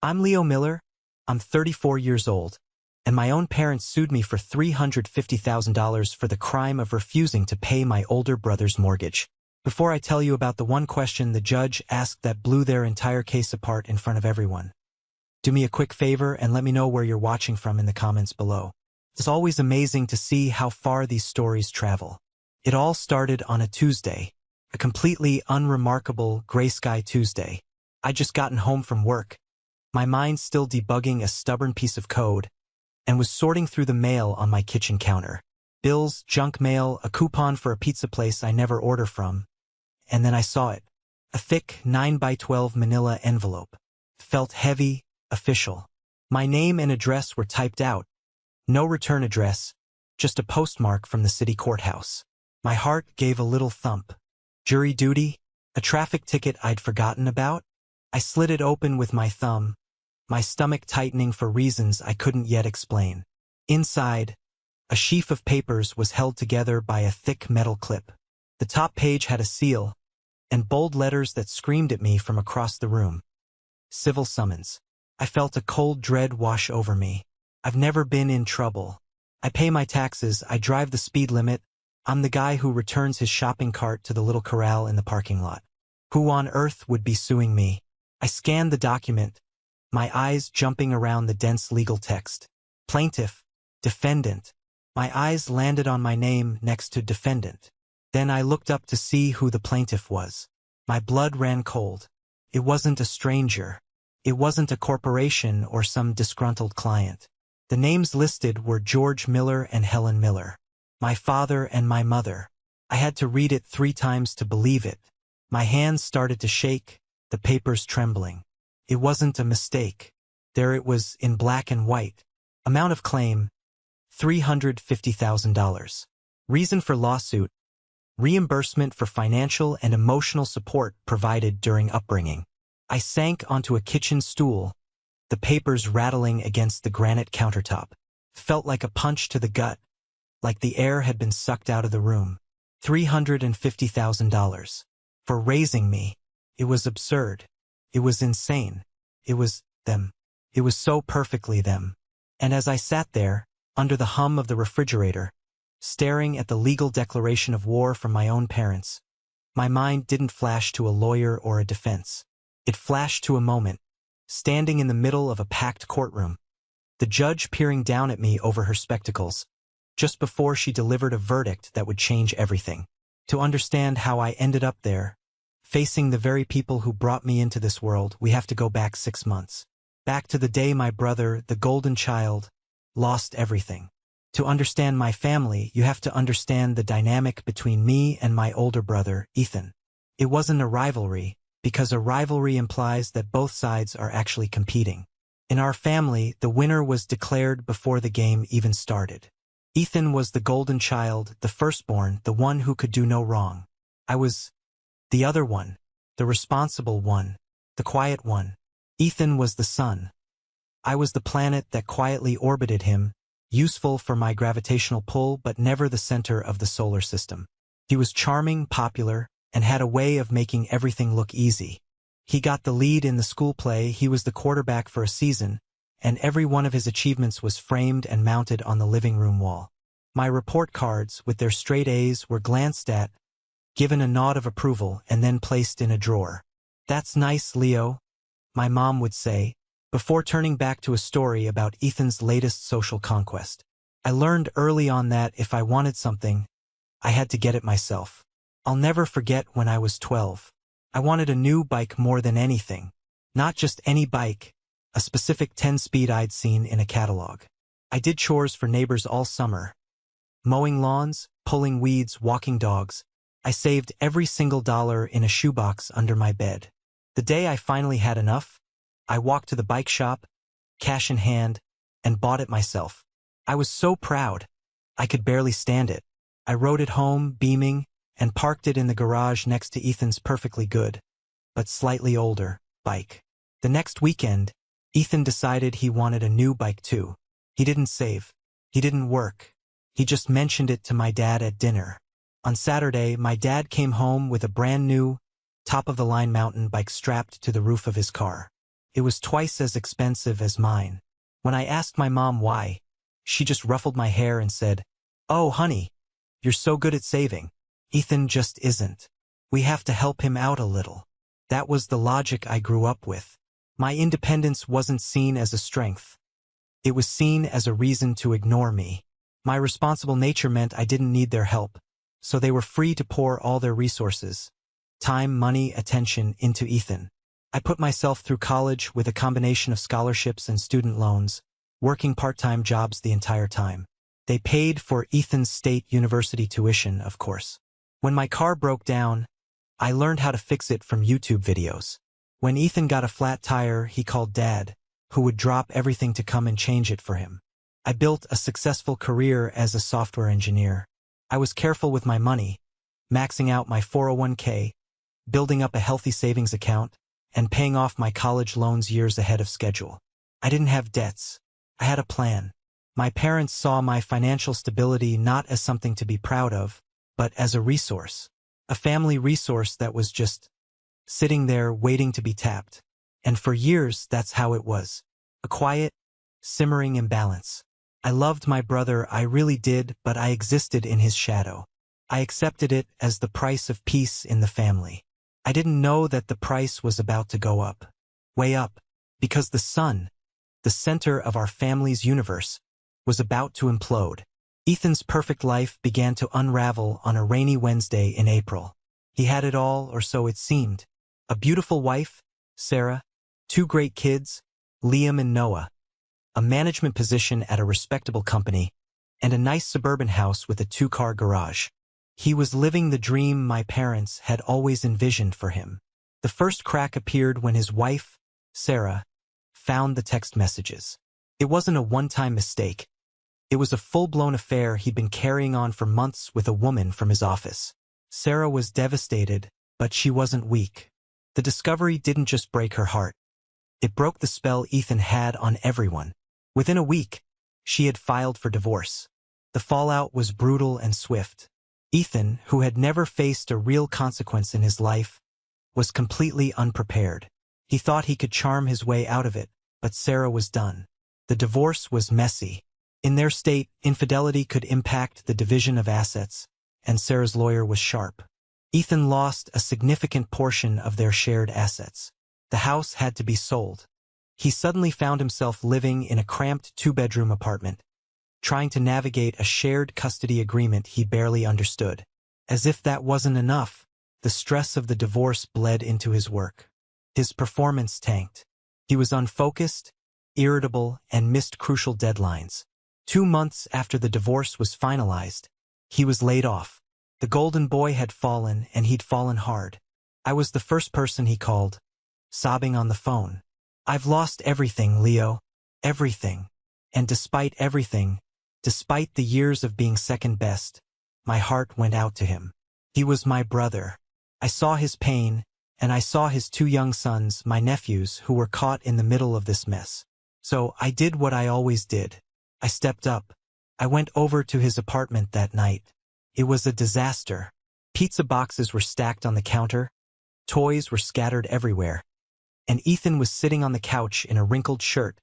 I'm Leo Miller. I'm 34 years old, and my own parents sued me for $350,000 for the crime of refusing to pay my older brother's mortgage. Before I tell you about the one question the judge asked that blew their entire case apart in front of everyone, do me a quick favor and let me know where you're watching from in the comments below. It's always amazing to see how far these stories travel. It all started on a Tuesday, a completely unremarkable gray sky Tuesday. I'd just gotten home from work, my mind still debugging a stubborn piece of code, and was sorting through the mail on my kitchen counter. Bills, junk mail, a coupon for a pizza place I never order from. And then I saw it. A thick 9x12 manila envelope. Felt heavy, official. My name and address were typed out. No return address, just a postmark from the city courthouse. My heart gave a little thump. Jury duty? A traffic ticket I'd forgotten about? I slid it open with my thumb, my stomach tightening for reasons I couldn't yet explain. Inside, a sheaf of papers was held together by a thick metal clip. The top page had a seal, and bold letters that screamed at me from across the room. Civil summons. I felt a cold dread wash over me. I've never been in trouble. I pay my taxes, I drive the speed limit. I'm the guy who returns his shopping cart to the little corral in the parking lot. Who on earth would be suing me? I scanned the document, my eyes jumping around the dense legal text. Plaintiff, defendant. My eyes landed on my name next to defendant. Then I looked up to see who the plaintiff was. My blood ran cold. It wasn't a stranger. It wasn't a corporation or some disgruntled client. The names listed were George Miller and Helen Miller. My father and my mother. I had to read it 3 times to believe it. My hands started to shake, the papers trembling. It wasn't a mistake. There it was in black and white. Amount of claim, $350,000. Reason for lawsuit, reimbursement for financial and emotional support provided during upbringing. I sank onto a kitchen stool, the papers rattling against the granite countertop. Felt like a punch to the gut, like the air had been sucked out of the room. $350,000. For raising me. It was absurd. It was insane. It was them. It was so perfectly them. And as I sat there, under the hum of the refrigerator, staring at the legal declaration of war from my own parents, my mind didn't flash to a lawyer or a defense. It flashed to a moment, standing in the middle of a packed courtroom, the judge peering down at me over her spectacles, just before she delivered a verdict that would change everything. To understand how I ended up there, facing the very people who brought me into this world, we have to go back 6 months. Back to the day my brother, the golden child, lost everything. To understand my family, you have to understand the dynamic between me and my older brother, Ethan. It wasn't a rivalry, because a rivalry implies that both sides are actually competing. In our family, the winner was declared before the game even started. Ethan was the golden child, the firstborn, the one who could do no wrong. I was the other one, the responsible one, the quiet one. Ethan was the sun. I was the planet that quietly orbited him, useful for my gravitational pull but never the center of the solar system. He was charming, popular, and had a way of making everything look easy. He got the lead in the school play, he was the quarterback for a season, and every one of his achievements was framed and mounted on the living room wall. My report cards, with their straight A's, were glanced at, given a nod of approval, and then placed in a drawer. "That's nice, Leo," my mom would say, before turning back to a story about Ethan's latest social conquest. I learned early on that if I wanted something, I had to get it myself. I'll never forget when I was 12. I wanted a new bike more than anything. Not just any bike, a specific 10-speed I'd seen in a catalog. I did chores for neighbors all summer. Mowing lawns, pulling weeds, walking dogs. I saved every single dollar in a shoebox under my bed. The day I finally had enough, I walked to the bike shop, cash in hand, and bought it myself. I was so proud. I could barely stand it. I rode it home, beaming, and parked it in the garage next to Ethan's perfectly good, but slightly older, bike. The next weekend, Ethan decided he wanted a new bike too. He didn't save. He didn't work. He just mentioned it to my dad at dinner. On Saturday, my dad came home with a brand new, top-of-the-line mountain bike strapped to the roof of his car. It was twice as expensive as mine. When I asked my mom why, she just ruffled my hair and said, "Oh, honey, you're so good at saving. Ethan just isn't. We have to help him out a little." That was the logic I grew up with. My independence wasn't seen as a strength. It was seen as a reason to ignore me. My responsible nature meant I didn't need their help, so they were free to pour all their resources, time, money, attention, into Ethan. I put myself through college with a combination of scholarships and student loans, working part-time jobs the entire time. They paid for Ethan's state university tuition, of course. When my car broke down, I learned how to fix it from YouTube videos. When Ethan got a flat tire, he called Dad, who would drop everything to come and change it for him. I built a successful career as a software engineer. I was careful with my money, maxing out my 401k, building up a healthy savings account, and paying off my college loans years ahead of schedule. I didn't have debts. I had a plan. My parents saw my financial stability not as something to be proud of, but as a resource. A family resource that was just sitting there waiting to be tapped. And for years, that's how it was. A quiet, simmering imbalance. I loved my brother, I really did, but I existed in his shadow. I accepted it as the price of peace in the family. I didn't know that the price was about to go up. Way up. Because the sun, the center of our family's universe, was about to implode. Ethan's perfect life began to unravel on a rainy Wednesday in April. He had it all, or so it seemed. A beautiful wife, Sarah, 2 great kids, Liam and Noah, a management position at a respectable company, and a nice suburban house with a 2-car garage. He was living the dream my parents had always envisioned for him. The first crack appeared when his wife, Sarah, found the text messages. It wasn't a one-time mistake. It was a full-blown affair he'd been carrying on for months with a woman from his office. Sarah was devastated, but she wasn't weak. The discovery didn't just break her heart. It broke the spell Ethan had on everyone. Within a week, she had filed for divorce. The fallout was brutal and swift. Ethan, who had never faced a real consequence in his life, was completely unprepared. He thought he could charm his way out of it, but Sarah was done. The divorce was messy. In their state, infidelity could impact the division of assets, and Sarah's lawyer was sharp. Ethan lost a significant portion of their shared assets. The house had to be sold. He suddenly found himself living in a cramped 2-bedroom apartment, trying to navigate a shared custody agreement he barely understood. As if that wasn't enough, the stress of the divorce bled into his work. His performance tanked. He was unfocused, irritable, and missed crucial deadlines. 2 months after the divorce was finalized, he was laid off. The golden boy had fallen, and he'd fallen hard. I was the first person he called, sobbing on the phone. "I've lost everything, Leo. Everything. And despite everything, despite the years of being second best, my heart went out to him. He was my brother. I saw his pain, and I saw his 2 young sons, my nephews, who were caught in the middle of this mess. So I did what I always did. I stepped up. I went over to his apartment that night. It was a disaster. Pizza boxes were stacked on the counter. Toys were scattered everywhere. And Ethan was sitting on the couch in a wrinkled shirt,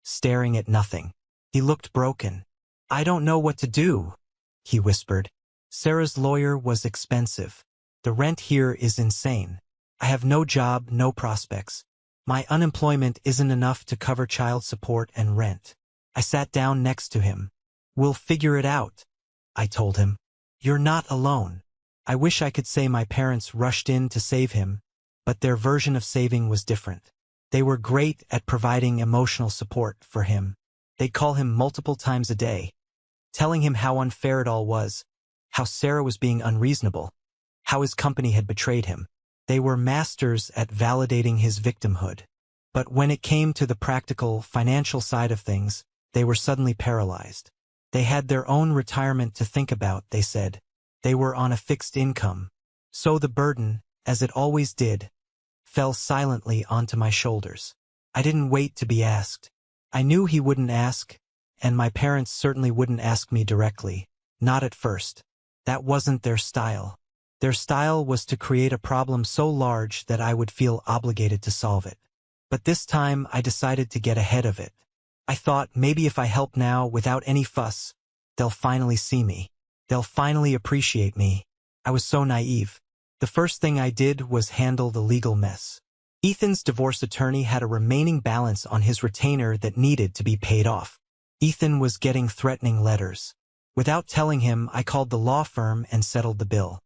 staring at nothing. He looked broken. "I don't know what to do," he whispered. "Sarah's lawyer was expensive. The rent here is insane. I have no job, no prospects. My unemployment isn't enough to cover child support and rent." I sat down next to him. "We'll figure it out," I told him. "You're not alone." I wish I could say my parents rushed in to save him, but their version of saving was different. They were great at providing emotional support for him. They'd call him multiple times a day, telling him how unfair it all was, how Sarah was being unreasonable, how his company had betrayed him. They were masters at validating his victimhood. But when it came to the practical, financial side of things, they were suddenly paralyzed. They had their own retirement to think about, they said. They were on a fixed income. So the burden, as it always did, fell silently onto my shoulders. I didn't wait to be asked. I knew he wouldn't ask, and my parents certainly wouldn't ask me directly. Not at first. That wasn't their style. Their style was to create a problem so large that I would feel obligated to solve it. But this time I decided to get ahead of it. I thought maybe if I help now without any fuss, they'll finally see me. They'll finally appreciate me. I was so naive. The first thing I did was handle the legal mess. Ethan's divorce attorney had a remaining balance on his retainer that needed to be paid off. Ethan was getting threatening letters. Without telling him, I called the law firm and settled the bill.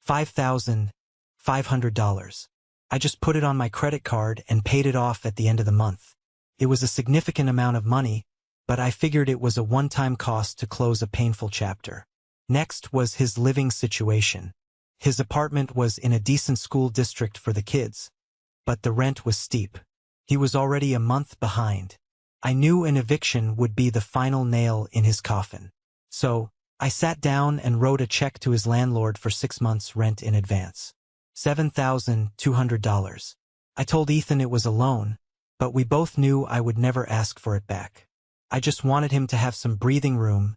$5,500. I just put it on my credit card and paid it off at the end of the month. It was a significant amount of money, but I figured it was a one-time cost to close a painful chapter. Next was his living situation. His apartment was in a decent school district for the kids, but the rent was steep. He was already a month behind. I knew an eviction would be the final nail in his coffin. So, I sat down and wrote a check to his landlord for 6 months' rent in advance. $7,200. I told Ethan it was a loan, but we both knew I would never ask for it back. I just wanted him to have some breathing room,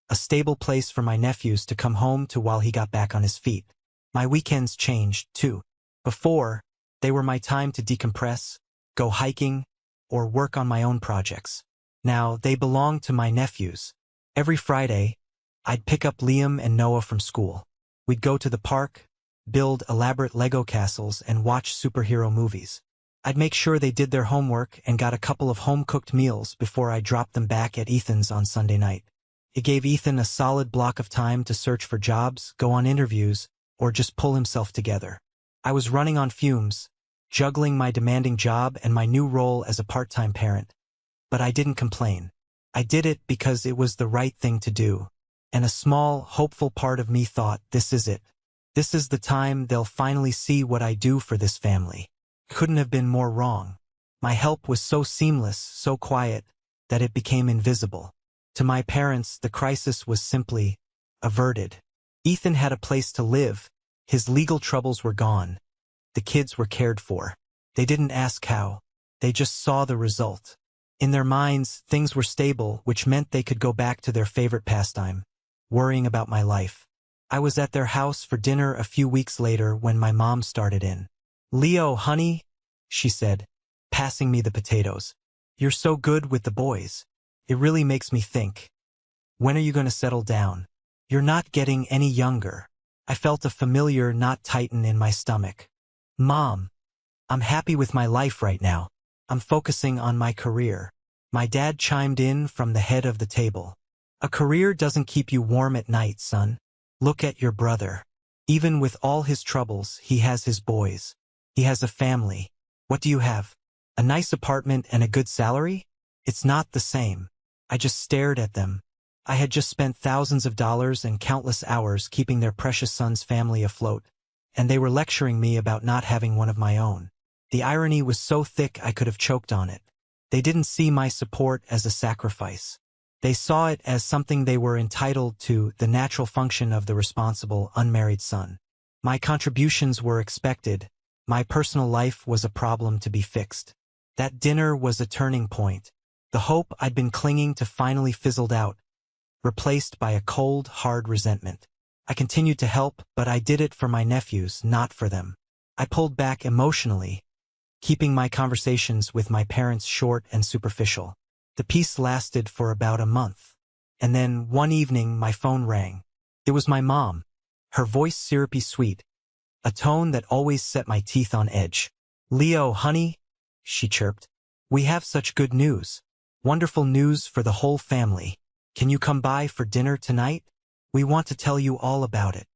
a stable place for my nephews to come home to while he got back on his feet. My weekends changed, too. Before, they were my time to decompress, go hiking, or work on my own projects. Now, they belong to my nephews. Every Friday, I'd pick up Liam and Noah from school. We'd go to the park, build elaborate Lego castles, and watch superhero movies. I'd make sure they did their homework and got a couple of home-cooked meals before I dropped them back at Ethan's on Sunday night. It gave Ethan a solid block of time to search for jobs, go on interviews, or just pull himself together. I was running on fumes, juggling my demanding job and my new role as a part-time parent. But I didn't complain. I did it because it was the right thing to do. And a small, hopeful part of me thought, this is it. This is the time they'll finally see what I do for this family. Couldn't have been more wrong. My help was so seamless, so quiet, that it became invisible. To my parents, the crisis was simply averted. Ethan had a place to live. His legal troubles were gone. The kids were cared for. They didn't ask how. They just saw the result. In their minds, things were stable, which meant they could go back to their favorite pastime, worrying about my life. I was at their house for dinner a few weeks later when my mom started in. "Leo, honey," she said, passing me the potatoes. "You're so good with the boys. It really makes me think. When are you going to settle down? You're not getting any younger." I felt a familiar knot tighten in my stomach. "Mom, I'm happy with my life right now. I'm focusing on my career." My dad chimed in from the head of the table. "A career doesn't keep you warm at night, son. Look at your brother. Even with all his troubles, he has his boys. He has a family. What do you have? A nice apartment and a good salary? It's not the same." I just stared at them. I had just spent thousands of dollars and countless hours keeping their precious son's family afloat, and they were lecturing me about not having one of my own. The irony was so thick I could have choked on it. They didn't see my support as a sacrifice. They saw it as something they were entitled to, the natural function of the responsible, unmarried son. My contributions were expected. My personal life was a problem to be fixed. That dinner was a turning point. The hope I'd been clinging to finally fizzled out, replaced by a cold, hard resentment. I continued to help, but I did it for my nephews, not for them. I pulled back emotionally, keeping my conversations with my parents short and superficial. The peace lasted for about a month. And then, one evening, my phone rang. It was my mom, her voice syrupy sweet, a tone that always set my teeth on edge. "Leo, honey," she chirped. "We have such good news. Wonderful news for the whole family. Can you come by for dinner tonight? We want to tell you all about it."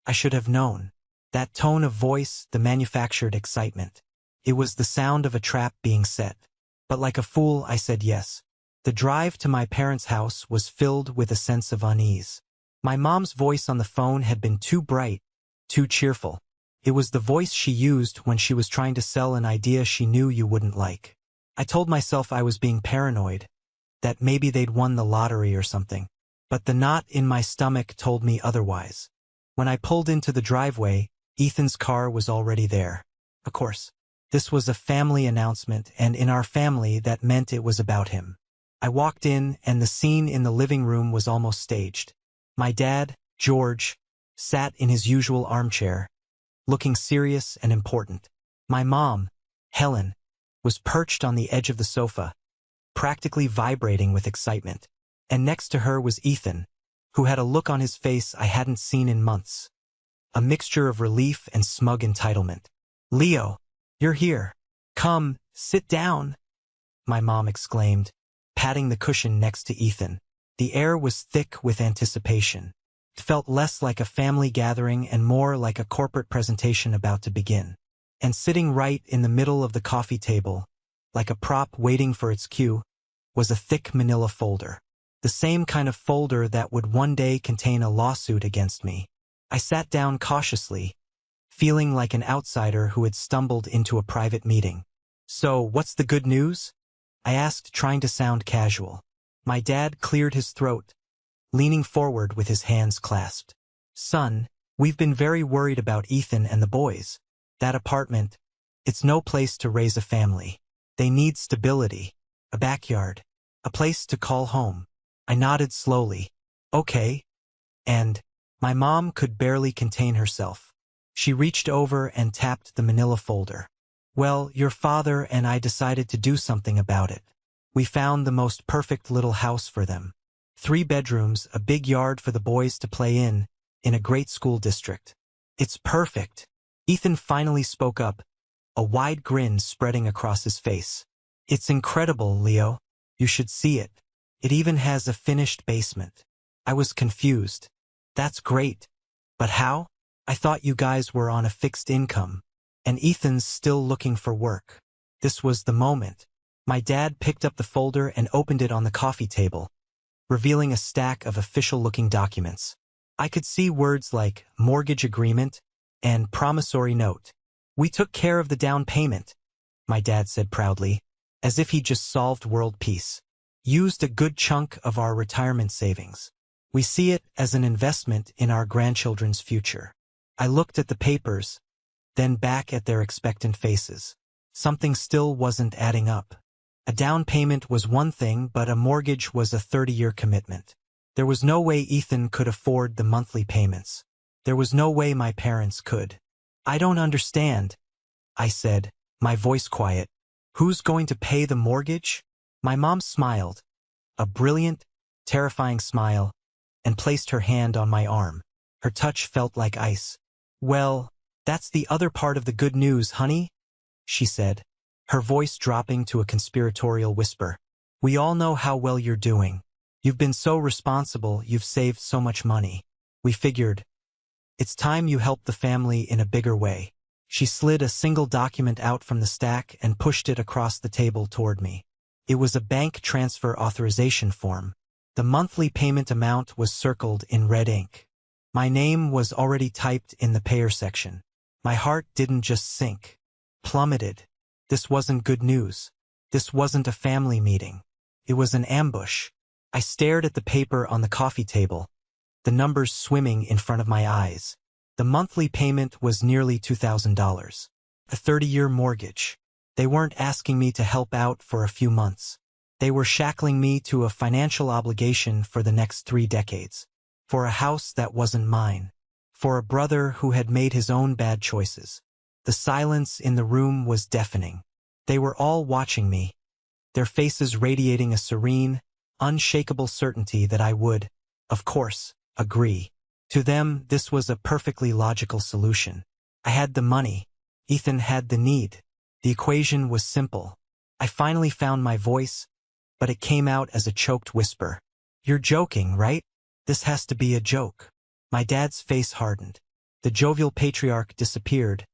I should have known. That tone of voice, the manufactured excitement. It was the sound of a trap being set. But like a fool, I said yes. The drive to my parents' house was filled with a sense of unease. My mom's voice on the phone had been too bright, too cheerful. It was the voice she used when she was trying to sell an idea she knew you wouldn't like. I told myself I was being paranoid, that maybe they'd won the lottery or something. But the knot in my stomach told me otherwise. When I pulled into the driveway, Ethan's car was already there. Of course, this was a family announcement, and in our family that meant it was about him. I walked in, and the scene in the living room was almost staged. My dad, George, sat in his usual armchair, looking serious and important. My mom, Helen, was perched on the edge of the sofa, practically vibrating with excitement. And next to her was Ethan, who had a look on his face I hadn't seen in months. A mixture of relief and smug entitlement. "Leo, you're here. Come, sit down," my mom exclaimed, patting the cushion next to Ethan. The air was thick with anticipation. It felt less like a family gathering and more like a corporate presentation about to begin. And sitting right in the middle of the coffee table, like a prop waiting for its cue, was a thick manila folder. The same kind of folder that would one day contain a lawsuit against me. I sat down cautiously, feeling like an outsider who had stumbled into a private meeting. "So, what's the good news?" I asked, trying to sound casual. My dad cleared his throat, leaning forward with his hands clasped. "Son, we've been very worried about Ethan and the boys. That apartment, it's no place to raise a family. They need stability, a backyard, a place to call home." I nodded slowly. "Okay." And my mom could barely contain herself. She reached over and tapped the manila folder. "Well, your father and I decided to do something about it. We found the most perfect little house for them. 3 bedrooms, a big yard for the boys to play in a great school district. It's perfect." Ethan finally spoke up, a wide grin spreading across his face. "It's incredible, Leo. You should see it. It even has a finished basement." I was confused. "That's great. But how? I thought you guys were on a fixed income, and Ethan's still looking for work." This was the moment. My dad picked up the folder and opened it on the coffee table, revealing a stack of official-looking documents. I could see words like mortgage agreement and promissory note. "We took care of the down payment," my dad said proudly, as if he just solved world peace. "Used a good chunk of our retirement savings. We see it as an investment in our grandchildren's future." I looked at the papers, then back at their expectant faces. Something still wasn't adding up. A down payment was one thing, but a mortgage was a 30-year commitment. There was no way Ethan could afford the monthly payments. There was no way my parents could. "I don't understand," I said, my voice quiet. "Who's going to pay the mortgage?" My mom smiled, a brilliant, terrifying smile, and placed her hand on my arm. Her touch felt like ice. "Well, that's the other part of the good news, honey," she said, her voice dropping to a conspiratorial whisper. "We all know how well you're doing. You've been so responsible, you've saved so much money. We figured, it's time you helped the family in a bigger way." She slid a single document out from the stack and pushed it across the table toward me. It was a bank transfer authorization form. The monthly payment amount was circled in red ink. My name was already typed in the payer section. My heart didn't just sink, plummeted. This wasn't good news. This wasn't a family meeting. It was an ambush. I stared at the paper on the coffee table, the numbers swimming in front of my eyes. The monthly payment was nearly $2,000. A 30-year mortgage. They weren't asking me to help out for a few months. They were shackling me to a financial obligation for the next 3 decades. For a house that wasn't mine. For a brother who had made his own bad choices. The silence in the room was deafening. They were all watching me, their faces radiating a serene, unshakable certainty that I would, of course, agree. To them, this was a perfectly logical solution. I had the money. Ethan had the need. The equation was simple. I finally found my voice, but it came out as a choked whisper. "You're joking, right? This has to be a joke." My dad's face hardened. The jovial patriarch disappeared,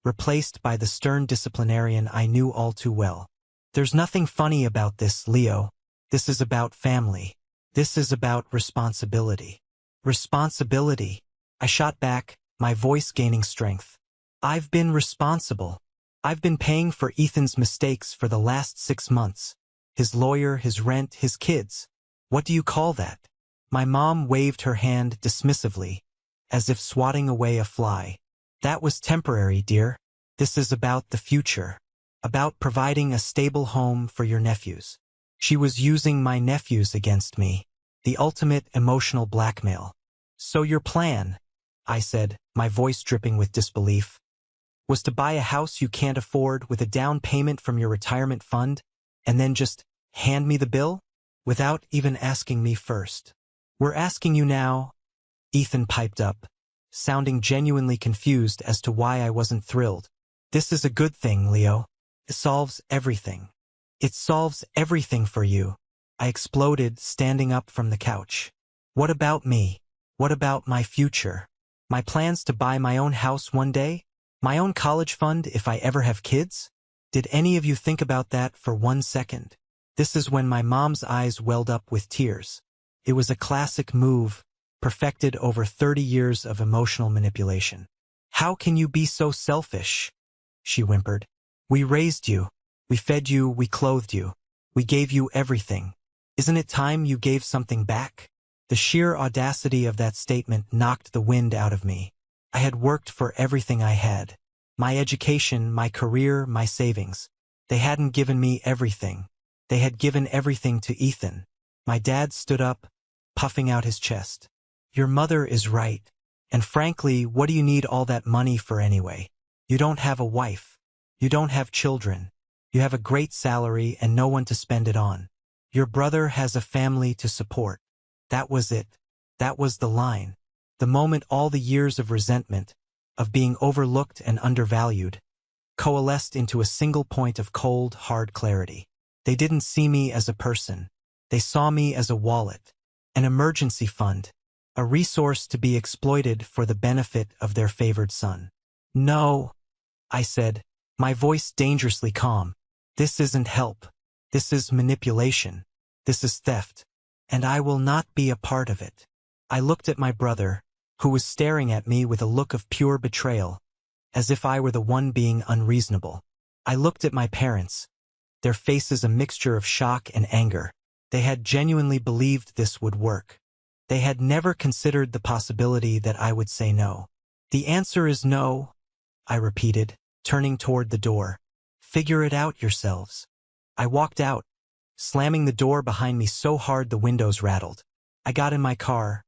replaced by the stern disciplinarian I knew all too well. "There's nothing funny about this, Leo. This is about family. This is about responsibility." "Responsibility?" I shot back, my voice gaining strength. "I've been responsible. I've been paying for Ethan's mistakes for the last 6 months. His lawyer, his rent, his kids. What do you call that?" My mom waved her hand dismissively, as if swatting away a fly. "That was temporary, dear. This is about the future. About providing a stable home for your nephews." She was using my nephews against me. The ultimate emotional blackmail. "So your plan," I said, my voice dripping with disbelief. Was to buy a house you can't afford with a down payment from your retirement fund, and then just hand me the bill? Without even asking me first. We're asking you now, Ethan piped up, sounding genuinely confused as to why I wasn't thrilled. This is a good thing, Leo. It solves everything. It solves everything for you. I exploded, standing up from the couch. What about me? What about my future? My plans to buy my own house one day? My own college fund if I ever have kids? Did any of you think about that for 1 second? This is when my mom's eyes welled up with tears. It was a classic move, perfected over 30 years of emotional manipulation. How can you be so selfish? She whimpered. We raised you. We fed you, we clothed you. We gave you everything. Isn't it time you gave something back? The sheer audacity of that statement knocked the wind out of me. I had worked for everything I had. My education, my career, my savings. They hadn't given me everything. They had given everything to Ethan. My dad stood up, puffing out his chest. Your mother is right. And frankly, what do you need all that money for anyway? You don't have a wife. You don't have children. You have a great salary and no one to spend it on. Your brother has a family to support. That was it. That was the line. The moment all the years of resentment, of being overlooked and undervalued, coalesced into a single point of cold, hard clarity. They didn't see me as a person. They saw me as a wallet, an emergency fund, a resource to be exploited for the benefit of their favored son. No, I said, my voice dangerously calm. This isn't help. This is manipulation. This is theft. And I will not be a part of it. I looked at my brother, who was staring at me with a look of pure betrayal, as if I were the one being unreasonable. I looked at my parents, their faces a mixture of shock and anger. They had genuinely believed this would work. They had never considered the possibility that I would say no. The answer is no, I repeated, turning toward the door. Figure it out yourselves. I walked out, slamming the door behind me so hard the windows rattled. I got in my car,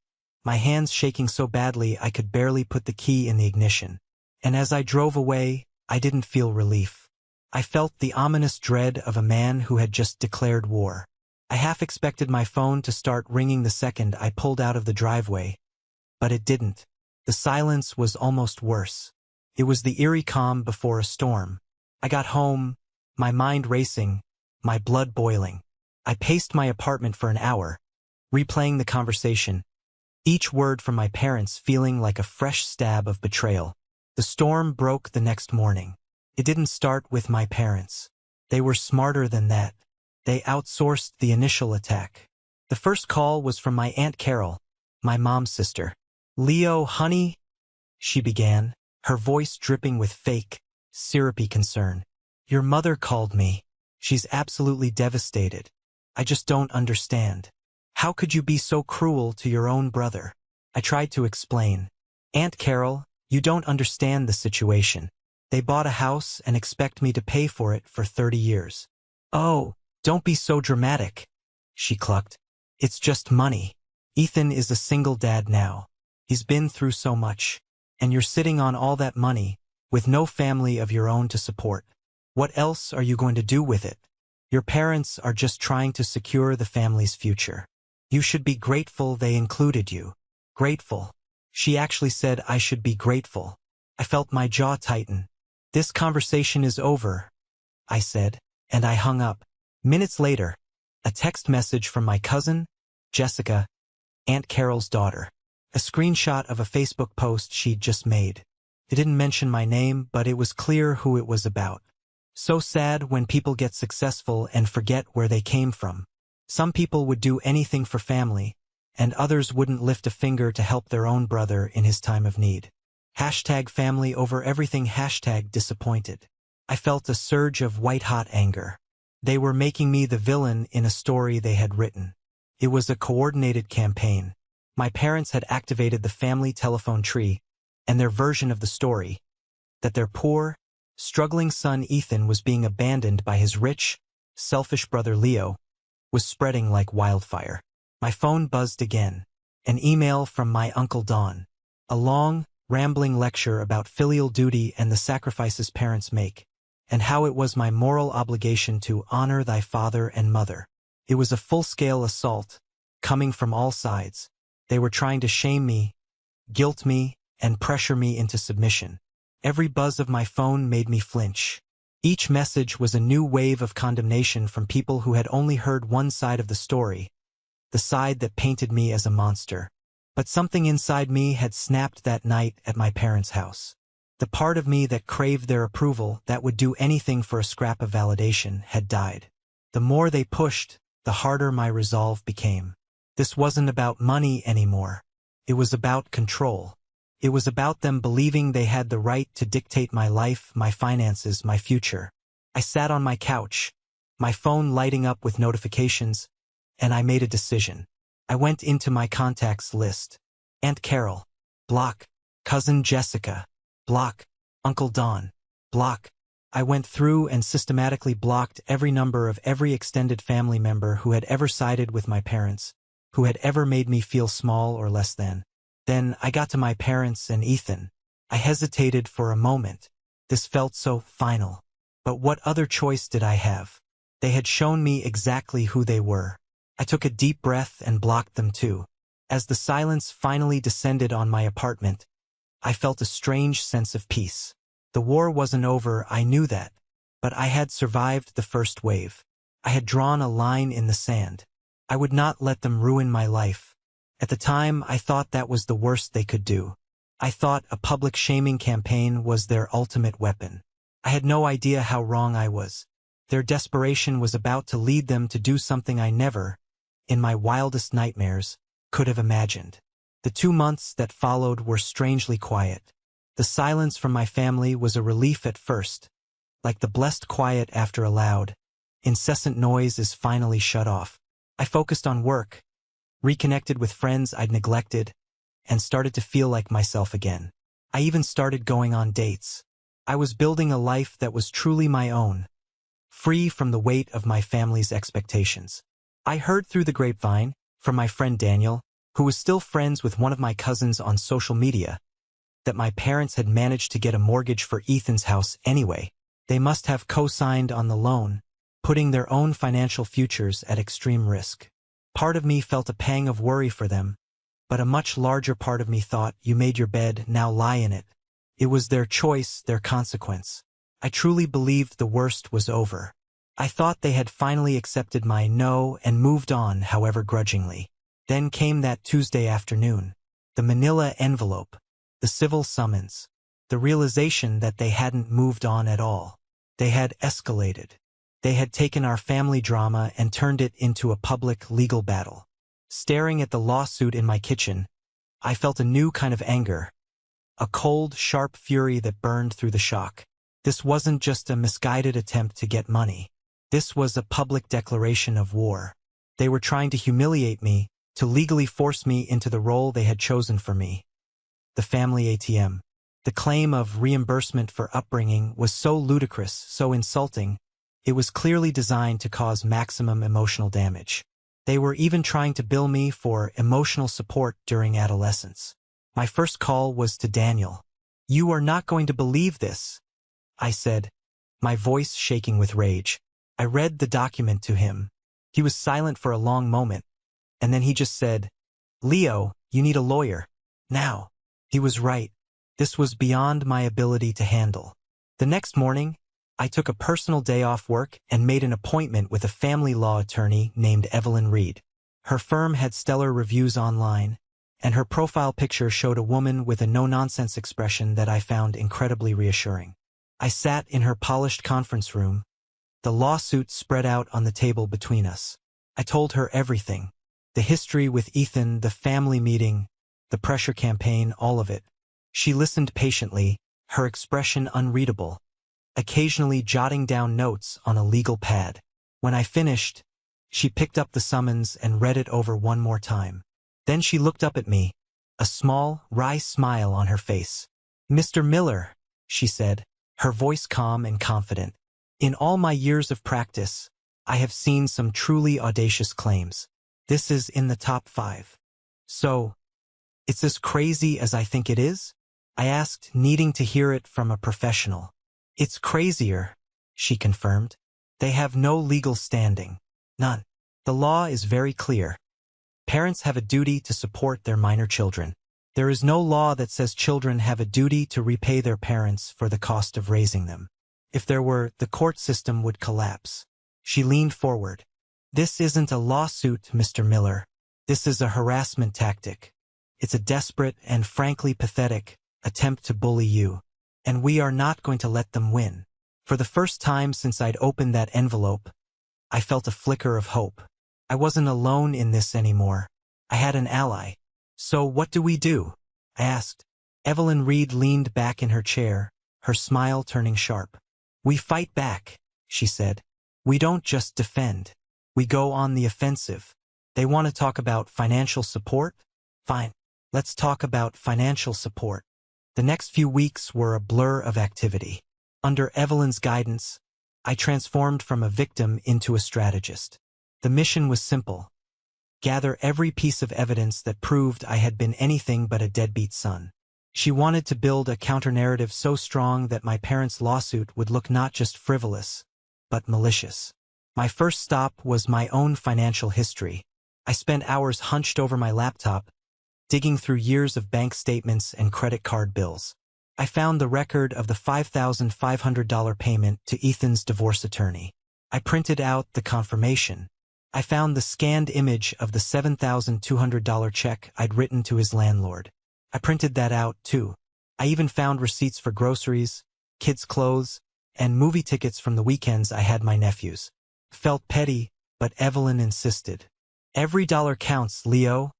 my hands shaking so badly I could barely put the key in the ignition. And as I drove away, I didn't feel relief. I felt the ominous dread of a man who had just declared war. I half expected my phone to start ringing the second I pulled out of the driveway, but it didn't. The silence was almost worse. It was the eerie calm before a storm. I got home, my mind racing, my blood boiling. I paced my apartment for an hour, replaying the conversation, each word from my parents feeling like a fresh stab of betrayal. The storm broke the next morning. It didn't start with my parents. They were smarter than that. They outsourced the initial attack. The first call was from my Aunt Carol, my mom's sister. Leo, honey, she began, her voice dripping with fake, syrupy concern. Your mother called me. She's absolutely devastated. I just don't understand. How could you be so cruel to your own brother? I tried to explain. Aunt Carol, you don't understand the situation. They bought a house and expect me to pay for it for 30 years. Oh, don't be so dramatic, she clucked. It's just money. Ethan is a single dad now. He's been through so much. And you're sitting on all that money, with no family of your own to support. What else are you going to do with it? Your parents are just trying to secure the family's future. You should be grateful they included you. Grateful. She actually said I should be grateful. I felt my jaw tighten. This conversation is over, I said, and I hung up. Minutes later, a text message from my cousin, Jessica, Aunt Carol's daughter. A screenshot of a Facebook post she'd just made. It didn't mention my name, but it was clear who it was about. So sad when people get successful and forget where they came from. Some people would do anything for family, and others wouldn't lift a finger to help their own brother in his time of need. Hashtag family over everything, hashtag disappointed. I felt a surge of white-hot anger. They were making me the villain in a story they had written. It was a coordinated campaign. My parents had activated the family telephone tree, and their version of the story, that their poor, struggling son Ethan was being abandoned by his rich, selfish brother Leo, was spreading like wildfire. My phone buzzed again. An email from my Uncle Don. A long, rambling lecture about filial duty and the sacrifices parents make, and how it was my moral obligation to honor thy father and mother. It was a full-scale assault, coming from all sides. They were trying to shame me, guilt me, and pressure me into submission. Every buzz of my phone made me flinch. Each message was a new wave of condemnation from people who had only heard one side of the story, the side that painted me as a monster. But something inside me had snapped that night at my parents' house. The part of me that craved their approval, that would do anything for a scrap of validation, had died. The more they pushed, the harder my resolve became. This wasn't about money anymore. It was about control. It was about them believing they had the right to dictate my life, my finances, my future. I sat on my couch, my phone lighting up with notifications, and I made a decision. I went into my contacts list. Aunt Carol, block. Cousin Jessica, block. Uncle Don, block. I went through and systematically blocked every number of every extended family member who had ever sided with my parents, who had ever made me feel small or less than. Then I got to my parents and Ethan. I hesitated for a moment. This felt so final. But what other choice did I have? They had shown me exactly who they were. I took a deep breath and blocked them too. As the silence finally descended on my apartment, I felt a strange sense of peace. The war wasn't over, I knew that. But I had survived the first wave. I had drawn a line in the sand. I would not let them ruin my life. At the time, I thought that was the worst they could do. I thought a public shaming campaign was their ultimate weapon. I had no idea how wrong I was. Their desperation was about to lead them to do something I never, in my wildest nightmares, could have imagined. The 2 months that followed were strangely quiet. The silence from my family was a relief at first, like the blessed quiet after a loud, incessant noise is finally shut off. I focused on work, reconnected with friends I'd neglected, and started to feel like myself again. I even started going on dates. I was building a life that was truly my own, free from the weight of my family's expectations. I heard through the grapevine, from my friend Daniel, who was still friends with one of my cousins on social media, that my parents had managed to get a mortgage for Ethan's house anyway. They must have co-signed on the loan, putting their own financial futures at extreme risk. Part of me felt a pang of worry for them, but a much larger part of me thought, you made your bed, now lie in it. It was their choice, their consequence. I truly believed the worst was over. I thought they had finally accepted my no and moved on, however grudgingly. Then came that Tuesday afternoon. The manila envelope. The civil summons. The realization that they hadn't moved on at all. They had escalated. They had taken our family drama and turned it into a public legal battle. Staring at the lawsuit in my kitchen, I felt a new kind of anger. A cold, sharp fury that burned through the shock. This wasn't just a misguided attempt to get money. This was a public declaration of war. They were trying to humiliate me, to legally force me into the role they had chosen for me. The family ATM. The claim of reimbursement for upbringing was so ludicrous, so insulting, it was clearly designed to cause maximum emotional damage. They were even trying to bill me for emotional support during adolescence. My first call was to Daniel. "You are not going to believe this," I said, my voice shaking with rage. I read the document to him. He was silent for a long moment, and then he just said, "Leo, you need a lawyer. Now." He was right. This was beyond my ability to handle. The next morning, I took a personal day off work and made an appointment with a family law attorney named Evelyn Reed. Her firm had stellar reviews online, and her profile picture showed a woman with a no-nonsense expression that I found incredibly reassuring. I sat in her polished conference room, the lawsuit spread out on the table between us. I told her everything. The history with Ethan, the family meeting, the pressure campaign, all of it. She listened patiently, her expression unreadable, occasionally jotting down notes on a legal pad. When I finished, she picked up the summons and read it over one more time. Then she looked up at me, a small, wry smile on her face. "Mr. Miller," she said, her voice calm and confident. "In all my years of practice, I have seen some truly audacious claims. This is in the top 5. So, it's as crazy as I think it is?" I asked, needing to hear it from a professional. It's crazier, she confirmed. They have no legal standing. None. The law is very clear. Parents have a duty to support their minor children. There is no law that says children have a duty to repay their parents for the cost of raising them. If there were, the court system would collapse. She leaned forward. This isn't a lawsuit, Mr. Miller. This is a harassment tactic. It's a desperate and frankly pathetic attempt to bully you. And we are not going to let them win. For the first time since I'd opened that envelope, I felt a flicker of hope. I wasn't alone in this anymore. I had an ally. So what do we do? I asked. Evelyn Reed leaned back in her chair, her smile turning sharp. We fight back, she said. We don't just defend. We go on the offensive. They want to talk about financial support? Fine. Let's talk about financial support. The next few weeks were a blur of activity. Under Evelyn's guidance, I transformed from a victim into a strategist. The mission was simple. Gather every piece of evidence that proved I had been anything but a deadbeat son. She wanted to build a counter-narrative so strong that my parents' lawsuit would look not just frivolous, but malicious. My first stop was my own financial history. I spent hours hunched over my laptop, digging through years of bank statements and credit card bills. I found the record of the $5,500 payment to Ethan's divorce attorney. I printed out the confirmation. I found the scanned image of the $7,200 check I'd written to his landlord. I printed that out, too. I even found receipts for groceries, kids' clothes, and movie tickets from the weekends I had my nephews. Felt petty, but Evelyn insisted. Every dollar counts, Leo,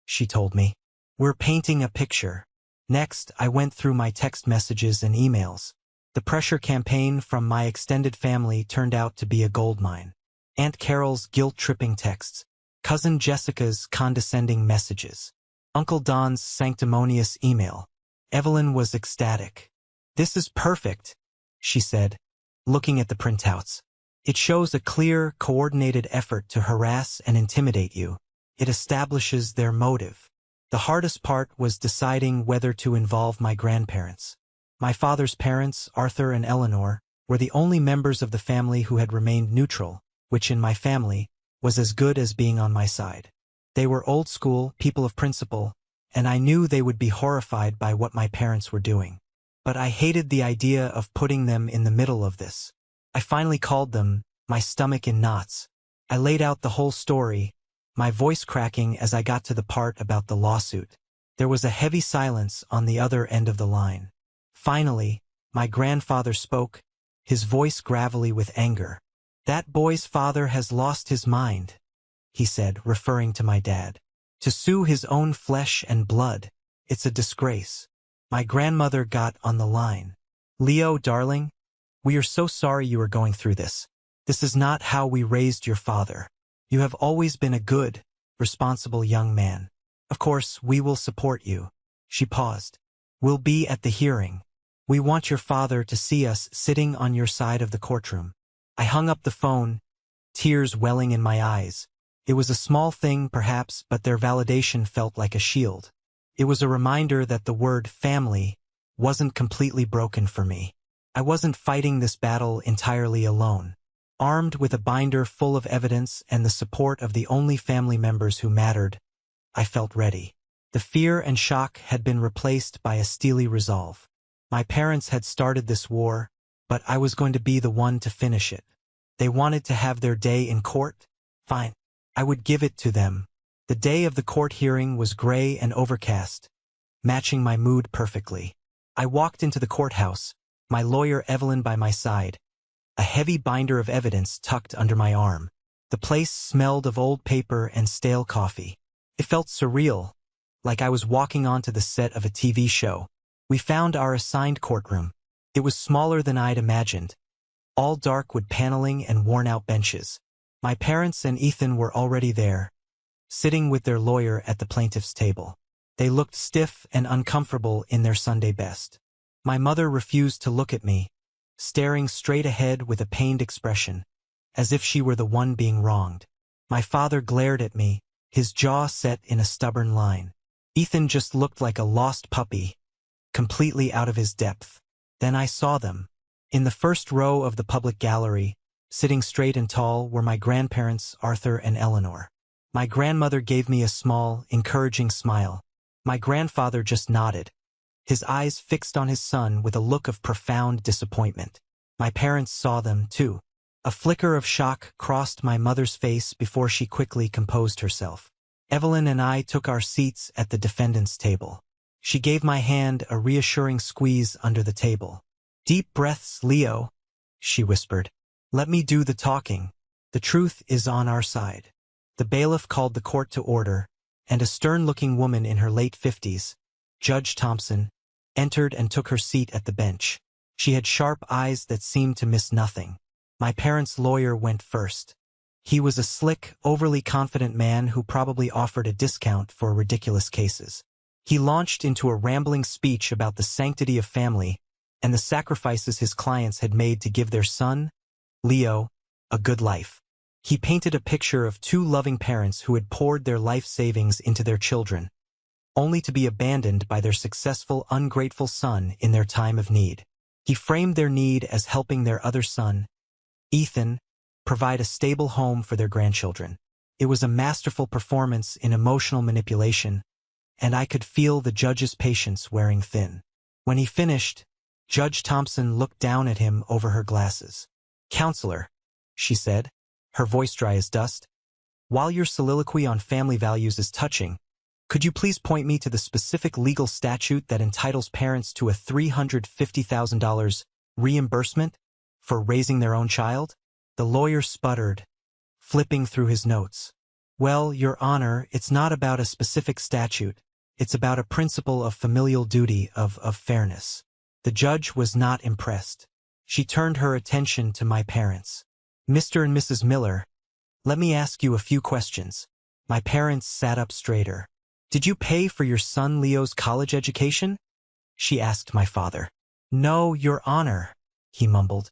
she told me. We're painting a picture. Next, I went through my text messages and emails. The pressure campaign from my extended family turned out to be a goldmine. Aunt Carol's guilt-tripping texts, Cousin Jessica's condescending messages, Uncle Don's sanctimonious email. Evelyn was ecstatic. This is perfect, she said, looking at the printouts. It shows a clear, coordinated effort to harass and intimidate you. It establishes their motive. The hardest part was deciding whether to involve my grandparents. My father's parents, Arthur and Eleanor, were the only members of the family who had remained neutral, which in my family was as good as being on my side. They were old school, people of principle, and I knew they would be horrified by what my parents were doing. But I hated the idea of putting them in the middle of this. I finally called them, my stomach in knots. I laid out the whole story, my voice cracking as I got to the part about the lawsuit. There was a heavy silence on the other end of the line. Finally, my grandfather spoke, his voice gravelly with anger. That boy's father has lost his mind, he said, referring to my dad. To sue his own flesh and blood, it's a disgrace. My grandmother got on the line. Leo, darling, we are so sorry you are going through this. This is not how we raised your father. You have always been a good, responsible young man. Of course, we will support you. She paused. We'll be at the hearing. We want your father to see us sitting on your side of the courtroom. I hung up the phone, tears welling in my eyes. It was a small thing, perhaps, but their validation felt like a shield. It was a reminder that the word family wasn't completely broken for me. I wasn't fighting this battle entirely alone. Armed with a binder full of evidence and the support of the only family members who mattered, I felt ready. The fear and shock had been replaced by a steely resolve. My parents had started this war, but I was going to be the one to finish it. They wanted to have their day in court? Fine. I would give it to them. The day of the court hearing was gray and overcast, matching my mood perfectly. I walked into the courthouse, my lawyer Evelyn by my side, a heavy binder of evidence tucked under my arm. The place smelled of old paper and stale coffee. It felt surreal, like I was walking onto the set of a TV show. We found our assigned courtroom. It was smaller than I'd imagined, all dark wood paneling and worn-out benches. My parents and Ethan were already there, sitting with their lawyer at the plaintiff's table. They looked stiff and uncomfortable in their Sunday best. My mother refused to look at me, staring straight ahead with a pained expression, as if she were the one being wronged. My father glared at me, his jaw set in a stubborn line. Ethan just looked like a lost puppy, completely out of his depth. Then I saw them. In the first row of the public gallery, sitting straight and tall, were my grandparents, Arthur and Eleanor. My grandmother gave me a small, encouraging smile. My grandfather just nodded, his eyes fixed on his son with a look of profound disappointment. My parents saw them, too. A flicker of shock crossed my mother's face before she quickly composed herself. Evelyn and I took our seats at the defendant's table. She gave my hand a reassuring squeeze under the table. "Deep breaths, Leo," she whispered. "Let me do the talking. The truth is on our side." The bailiff called the court to order, and a stern-looking woman in her late 50s, Judge Thompson, entered and took her seat at the bench. She had sharp eyes that seemed to miss nothing. My parents' lawyer went first. He was a slick, overly confident man who probably offered a discount for ridiculous cases. He launched into a rambling speech about the sanctity of family and the sacrifices his clients had made to give their son, Leo, a good life. He painted a picture of two loving parents who had poured their life savings into their children, only to be abandoned by their successful, ungrateful son in their time of need. He framed their need as helping their other son, Ethan, provide a stable home for their grandchildren. It was a masterful performance in emotional manipulation, and I could feel the judge's patience wearing thin. When he finished, Judge Thompson looked down at him over her glasses. "Counselor," she said, her voice dry as dust, "while your soliloquy on family values is touching, could you please point me to the specific legal statute that entitles parents to a $350,000 reimbursement for raising their own child?" The lawyer sputtered, flipping through his notes. "Well, Your Honor, it's not about a specific statute. It's about a principle of familial duty, of fairness." The judge was not impressed. She turned her attention to my parents. "Mr. and Mrs. Miller, let me ask you a few questions." My parents sat up straighter. "Did you pay for your son Leo's college education?" she asked my father. "No, Your Honor," he mumbled.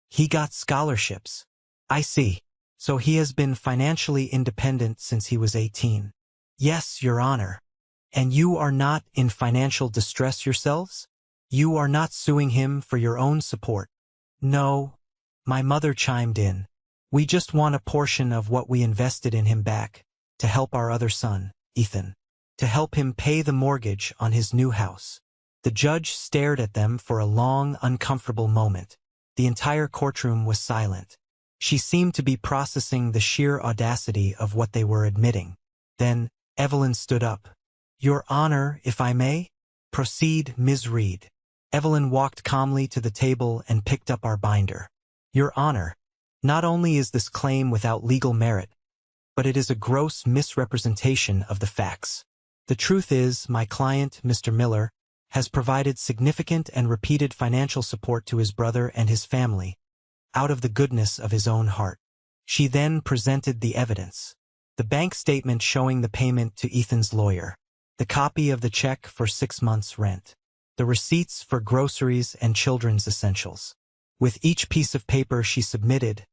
"He got scholarships." "I see. So he has been financially independent since he was 18. "Yes, Your Honor." "And you are not in financial distress yourselves? You are not suing him for your own support?" "No," my mother chimed in. "We just want a portion of what we invested in him back, to help our other son, Ethan, to help him pay the mortgage on his new house." The judge stared at them for a long, uncomfortable moment. The entire courtroom was silent. She seemed to be processing the sheer audacity of what they were admitting. Then, Evelyn stood up. "Your Honor, if I may?" "Proceed, Ms. Reed." Evelyn walked calmly to the table and picked up our binder. "Your Honor, not only is this claim without legal merit, but it is a gross misrepresentation of the facts. The truth is, my client, Mr. Miller, has provided significant and repeated financial support to his brother and his family, out of the goodness of his own heart." She then presented the evidence. The bank statement showing the payment to Ethan's lawyer, the copy of the check for 6 months' rent, the receipts for groceries and children's essentials. With each piece of paper she submitted,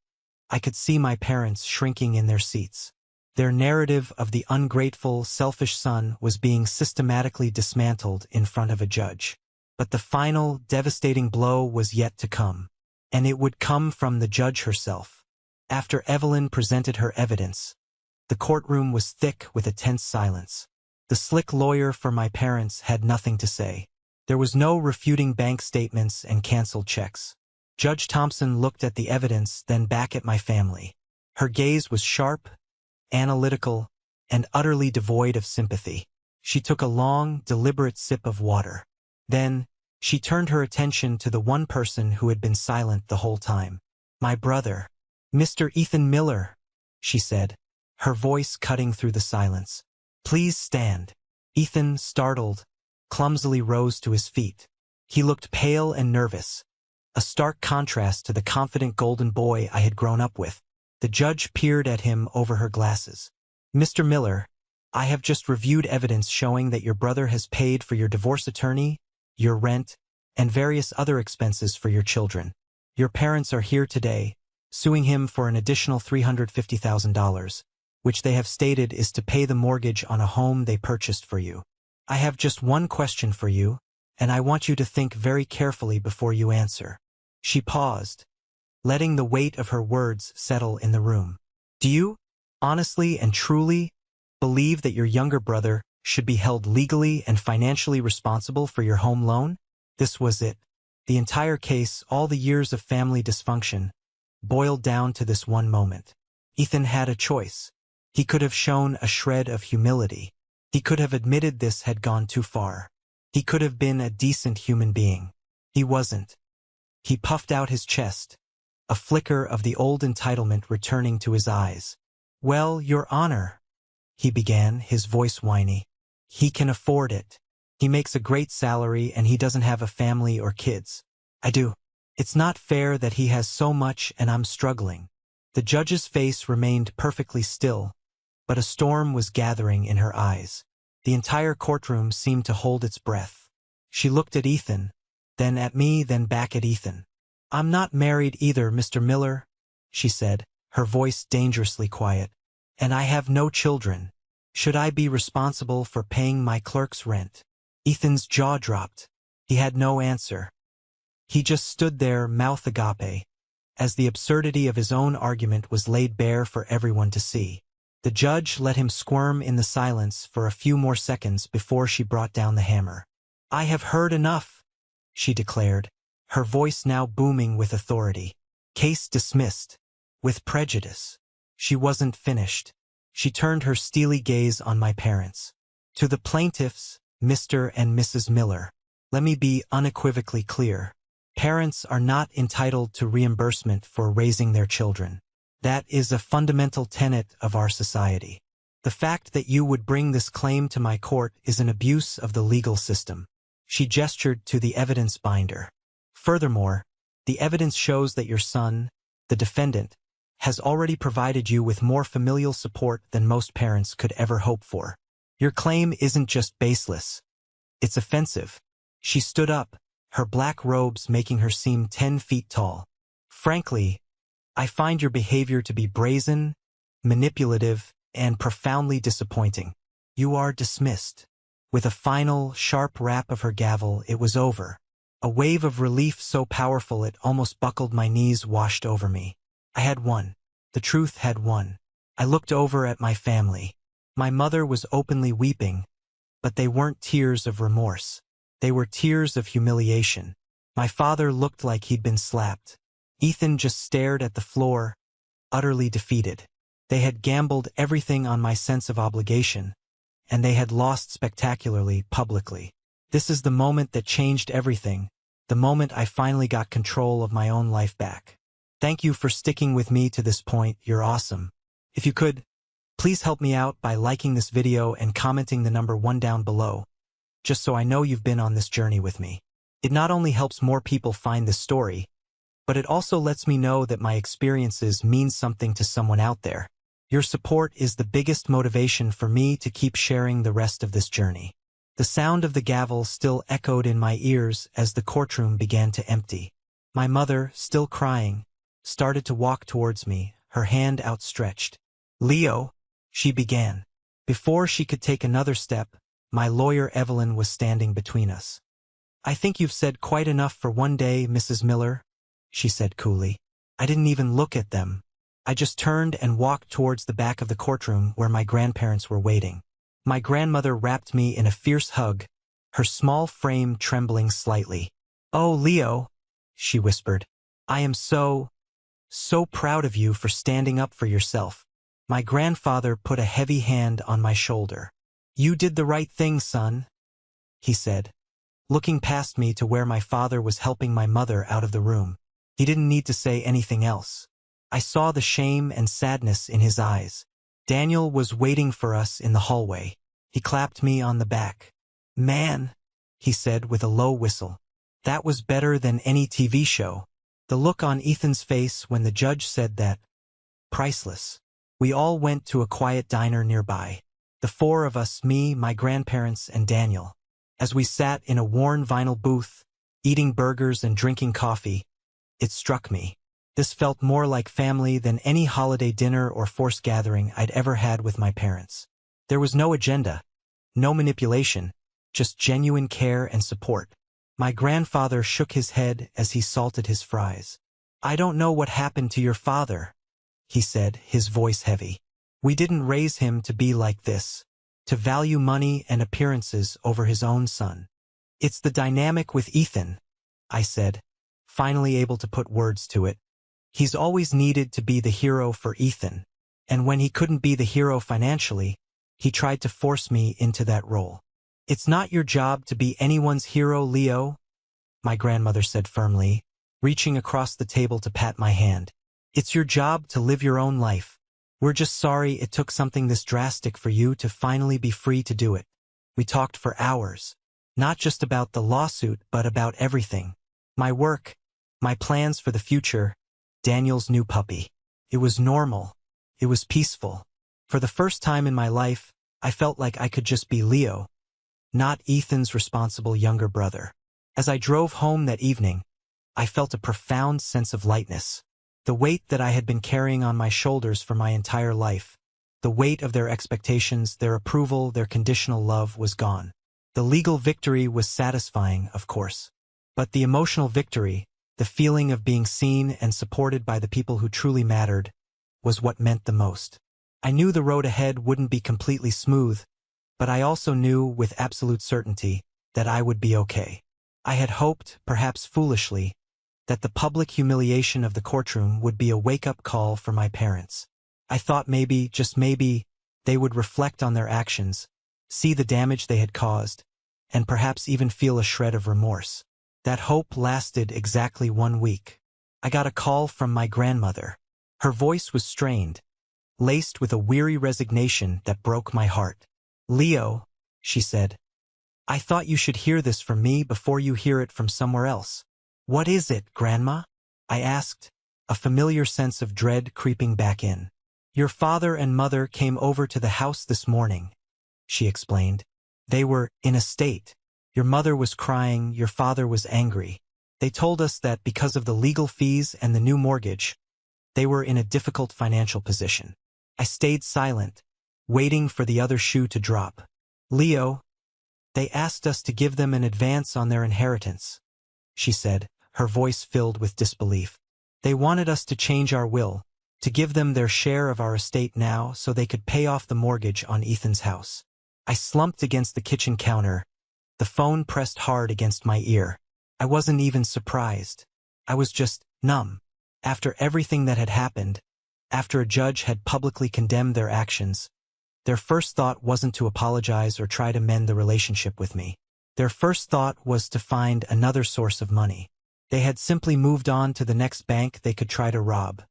I could see my parents shrinking in their seats. Their narrative of the ungrateful, selfish son was being systematically dismantled in front of a judge. But the final, devastating blow was yet to come, and it would come from the judge herself. After Evelyn presented her evidence, the courtroom was thick with a tense silence. The slick lawyer for my parents had nothing to say. There was no refuting bank statements and canceled checks. Judge Thompson looked at the evidence, then back at my family. Her gaze was sharp, analytical, and utterly devoid of sympathy. She took a long, deliberate sip of water. Then, she turned her attention to the one person who had been silent the whole time. "My brother, Mr. Ethan Miller," she said, her voice cutting through the silence. "Please stand." Ethan, startled, clumsily rose to his feet. He looked pale and nervous, a stark contrast to the confident golden boy I had grown up with. The judge peered at him over her glasses. "Mr. Miller, I have just reviewed evidence showing that your brother has paid for your divorce attorney, your rent, and various other expenses for your children. Your parents are here today, suing him for an additional $350,000, which they have stated is to pay the mortgage on a home they purchased for you. I have just one question for you, and I want you to think very carefully before you answer." She paused, letting the weight of her words settle in the room. "Do you, honestly and truly, believe that your younger brother should be held legally and financially responsible for your home loan?" This was it. The entire case, all the years of family dysfunction, boiled down to this one moment. Ethan had a choice. He could have shown a shred of humility. He could have admitted this had gone too far. He could have been a decent human being. He wasn't. He puffed out his chest, a flicker of the old entitlement returning to his eyes. "Well, Your Honor," he began, his voice whiny. "He can afford it. He makes a great salary and he doesn't have a family or kids. I do. It's not fair that he has so much and I'm struggling." The judge's face remained perfectly still, but a storm was gathering in her eyes. The entire courtroom seemed to hold its breath. She looked at Ethan, then at me, then back at Ethan. "I'm not married either, Mr. Miller," she said, her voice dangerously quiet. "And I have no children. Should I be responsible for paying my clerk's rent?" Ethan's jaw dropped. He had no answer. He just stood there, mouth agape, as the absurdity of his own argument was laid bare for everyone to see. The judge let him squirm in the silence for a few more seconds before she brought down the hammer. "I have heard enough," she declared, her voice now booming with authority. "Case dismissed. With prejudice." She wasn't finished. She turned her steely gaze on my parents. "To the plaintiffs, Mr. and Mrs. Miller, let me be unequivocally clear. Parents are not entitled to reimbursement for raising their children. That is a fundamental tenet of our society. The fact that you would bring this claim to my court is an abuse of the legal system." She gestured to the evidence binder. "Furthermore, the evidence shows that your son, the defendant, has already provided you with more familial support than most parents could ever hope for. Your claim isn't just baseless. It's offensive." She stood up, her black robes making her seem 10 feet tall. "Frankly, I find your behavior to be brazen, manipulative, and profoundly disappointing. You are dismissed." With a final, sharp rap of her gavel, it was over. A wave of relief so powerful it almost buckled my knees washed over me. I had won. The truth had won. I looked over at my family. My mother was openly weeping, but they weren't tears of remorse. They were tears of humiliation. My father looked like he'd been slapped. Ethan just stared at the floor, utterly defeated. They had gambled everything on my sense of obligation, and they had lost spectacularly, publicly. This is the moment that changed everything, the moment I finally got control of my own life back. Thank you for sticking with me to this point. You're awesome. If you could, please help me out by liking this video and commenting the number 1 down below, just so I know you've been on this journey with me. It not only helps more people find this story, but it also lets me know that my experiences mean something to someone out there. Your support is the biggest motivation for me to keep sharing the rest of this journey. The sound of the gavel still echoed in my ears as the courtroom began to empty. My mother, still crying, started to walk towards me, her hand outstretched. "Leo," she began. Before she could take another step, my lawyer Evelyn was standing between us. "I think you've said quite enough for one day, Mrs. Miller," she said coolly. I didn't even look at them. I just turned and walked towards the back of the courtroom where my grandparents were waiting. My grandmother wrapped me in a fierce hug, her small frame trembling slightly. "Oh, Leo," she whispered, "I am so proud of you for standing up for yourself." My grandfather put a heavy hand on my shoulder. "You did the right thing, son," he said, looking past me to where my father was helping my mother out of the room. He didn't need to say anything else. I saw the shame and sadness in his eyes. Daniel was waiting for us in the hallway. He clapped me on the back. "Man," he said with a low whistle, "that was better than any TV show." The look on Ethan's face when the judge said that, priceless. We all went to a quiet diner nearby. The 4 of us, me, my grandparents, and Daniel. As we sat in a worn vinyl booth, eating burgers and drinking coffee, it struck me. This felt more like family than any holiday dinner or forced gathering I'd ever had with my parents. There was no agenda, no manipulation, just genuine care and support. My grandfather shook his head as he salted his fries. I don't know what happened to your father, he said, his voice heavy. We didn't raise him to be like this, to value money and appearances over his own son. It's the dynamic with Ethan, I said, finally able to put words to it. He's always needed to be the hero for Ethan, and when he couldn't be the hero financially, he tried to force me into that role. It's not your job to be anyone's hero, Leo, my grandmother said firmly, reaching across the table to pat my hand. It's your job to live your own life. We're just sorry it took something this drastic for you to finally be free to do it. We talked for hours, not just about the lawsuit but about everything. My work, my plans for the future, Daniel's new puppy. It was normal. It was peaceful. For the first time in my life, I felt like I could just be Leo, not Ethan's responsible younger brother. As I drove home that evening, I felt a profound sense of lightness. The weight that I had been carrying on my shoulders for my entire life, the weight of their expectations, their approval, their conditional love was gone. The legal victory was satisfying, of course. But the emotional victory, the feeling of being seen and supported by the people who truly mattered, was what meant the most. I knew the road ahead wouldn't be completely smooth, but I also knew with absolute certainty that I would be okay. I had hoped, perhaps foolishly, that the public humiliation of the courtroom would be a wake-up call for my parents. I thought maybe, just maybe, they would reflect on their actions, see the damage they had caused, and perhaps even feel a shred of remorse. That hope lasted exactly 1 week. I got a call from my grandmother. Her voice was strained, laced with a weary resignation that broke my heart. Leo, she said, I thought you should hear this from me before you hear it from somewhere else. What is it, Grandma? I asked, a familiar sense of dread creeping back in. Your father and mother came over to the house this morning, she explained. They were in a state. Your mother was crying, your father was angry. They told us that because of the legal fees and the new mortgage, they were in a difficult financial position. I stayed silent, waiting for the other shoe to drop. Leo, they asked us to give them an advance on their inheritance, she said, her voice filled with disbelief. They wanted us to change our will, to give them their share of our estate now so they could pay off the mortgage on Ethan's house. I slumped against the kitchen counter, the phone pressed hard against my ear. I wasn't even surprised. I was just numb. After everything that had happened, after a judge had publicly condemned their actions, their first thought wasn't to apologize or try to mend the relationship with me. Their first thought was to find another source of money. They had simply moved on to the next bank they could try to rob.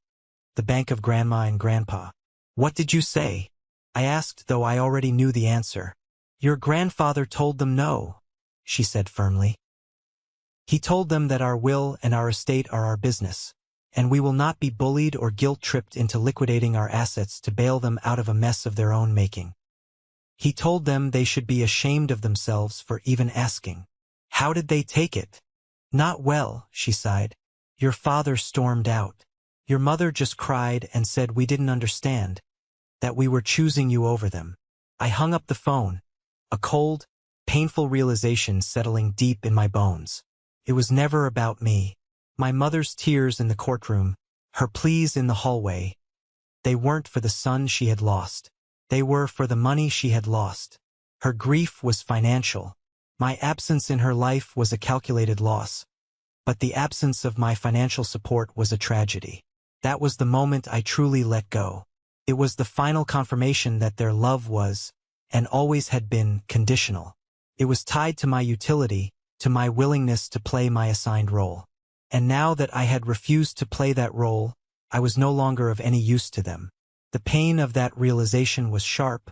The bank of Grandma and Grandpa. What did you say? I asked, though I already knew the answer. Your grandfather told them no, she said firmly. He told them that our will and our estate are our business, and we will not be bullied or guilt-tripped into liquidating our assets to bail them out of a mess of their own making. He told them they should be ashamed of themselves for even asking. How did they take it? Not well, she sighed. Your father stormed out. Your mother just cried and said we didn't understand, that we were choosing you over them. I hung up the phone, a cold, painful realization settling deep in my bones. It was never about me. My mother's tears in the courtroom, her pleas in the hallway, they weren't for the son she had lost. They were for the money she had lost. Her grief was financial. My absence in her life was a calculated loss. But the absence of my financial support was a tragedy. That was the moment I truly let go. It was the final confirmation that their love was, and always had been, conditional. It was tied to my utility, to my willingness to play my assigned role. And now that I had refused to play that role, I was no longer of any use to them. The pain of that realization was sharp,